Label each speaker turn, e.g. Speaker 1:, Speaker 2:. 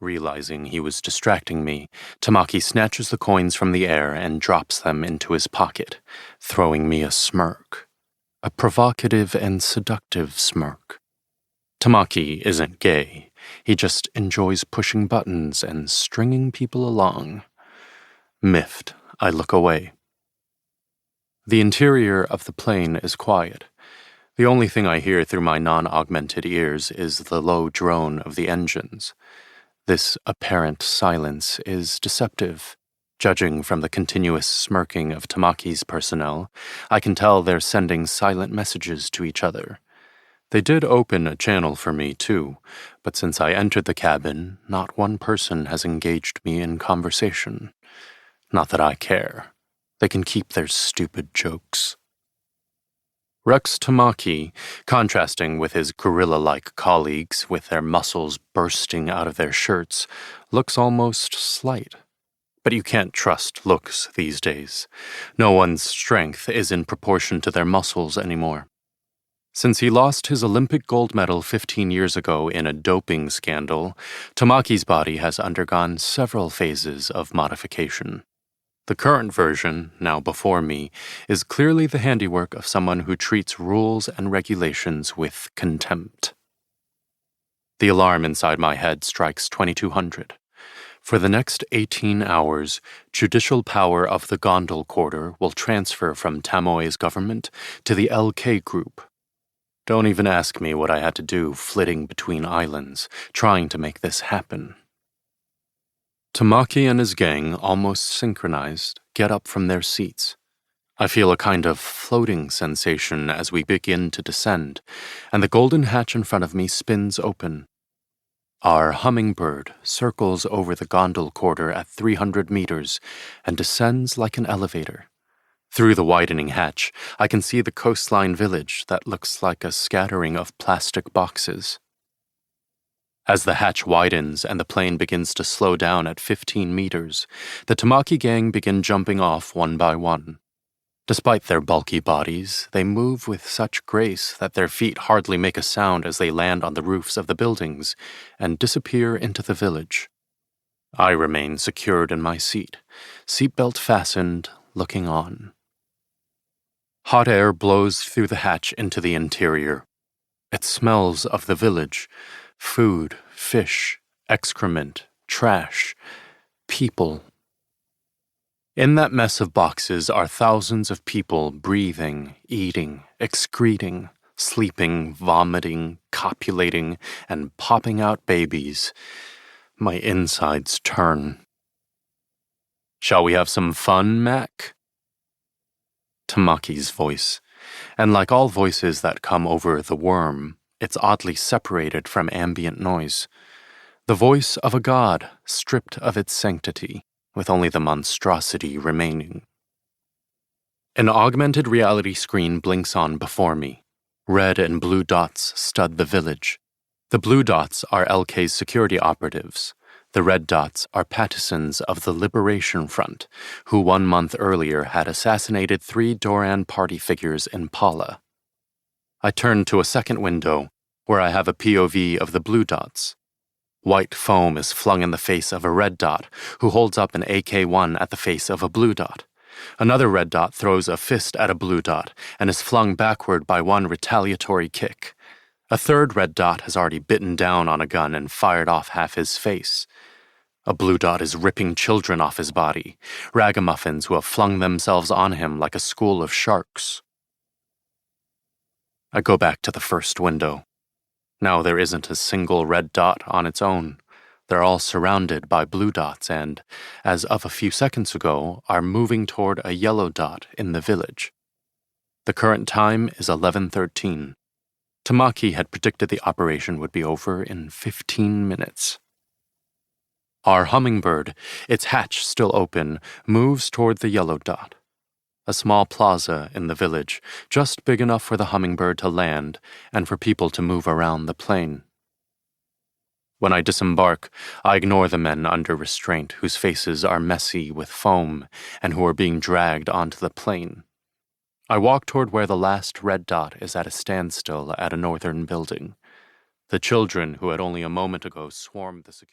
Speaker 1: Realizing he was distracting me, Tamaki snatches the coins from the air and drops them into his pocket, throwing me a smirk. A provocative and seductive smirk. Tamaki isn't gay. He just enjoys pushing buttons and stringing people along. Miffed, I look away. The interior of the plane is quiet. The only thing I hear through my non-augmented ears is the low drone of the engines. This apparent silence is deceptive. Judging from the continuous smirking of Tamaki's personnel, I can tell they're sending silent messages to each other. They did open a channel for me, too, but since I entered the cabin, not one person has engaged me in conversation. Not that I care. They can keep their stupid jokes. Rex Tamaki, contrasting with his gorilla-like colleagues with their muscles bursting out of their shirts, looks almost slight. But you can't trust looks these days. No one's strength is in proportion to their muscles anymore. Since he lost his Olympic gold medal 15 years ago in a doping scandal, Tamaki's body has undergone several phases of modification. The current version, now before me, is clearly the handiwork of someone who treats rules and regulations with contempt. The alarm inside my head strikes 2200. For the next 18 hours, judicial power of the Gondol Quarter will transfer from Tamoy's government to the LK Group. Don't even ask me what I had to do flitting between islands, trying to make this happen. Tamaki and his gang, almost synchronized, get up from their seats. I feel a kind of floating sensation as we begin to descend, and the golden hatch in front of me spins open. Our hummingbird circles over the Gondol Quarter at 300 meters and descends like an elevator. Through the widening hatch, I can see the coastline village that looks like a scattering of plastic boxes. As the hatch widens and the plane begins to slow down at 15 meters, the Tamaki gang begin jumping off one by one. Despite their bulky bodies, they move with such grace that their feet hardly make a sound as they land on the roofs of the buildings and disappear into the village. I remain secured in my seat, seatbelt fastened, looking on. Hot air blows through the hatch into the interior. It smells of the village. Food, fish, excrement, trash, people. In that mess of boxes are thousands of people breathing, eating, excreting, sleeping, vomiting, copulating, and popping out babies. My insides turn. Shall we have some fun, Mac? Tamaki's voice, and like all voices that come over the worm, it's oddly separated from ambient noise. The voice of a god stripped of its sanctity, with only the monstrosity remaining. An augmented reality screen blinks on before me. Red and blue dots stud the village. The blue dots are LK's security operatives. The red dots are Patusans of the Liberation Front, who 1 month earlier had assassinated 3 Doran party figures in Pala. I turn to a second window, where I have a POV of the blue dots. White foam is flung in the face of a red dot, who holds up an AK-1 at the face of a blue dot. Another red dot throws a fist at a blue dot and is flung backward by one retaliatory kick. A third red dot has already bitten down on a gun and fired off half his face. A blue dot is ripping children off his body, ragamuffins who have flung themselves on him like a school of sharks. I go back to the first window. Now there isn't a single red dot on its own. They're all surrounded by blue dots and, as of a few seconds ago, are moving toward a yellow dot in the village. The current time is 11:13. Tamaki had predicted the operation would be over in 15 minutes. Our hummingbird, its hatch still open, moves toward the yellow dot. A small plaza in the village, just big enough for the hummingbird to land and for people to move around the plane. When I disembark, I ignore the men under restraint whose faces are messy with foam and who are being dragged onto the plane. I walk toward where the last red dot is at a standstill at a northern building. The children who had only a moment ago swarmed the security.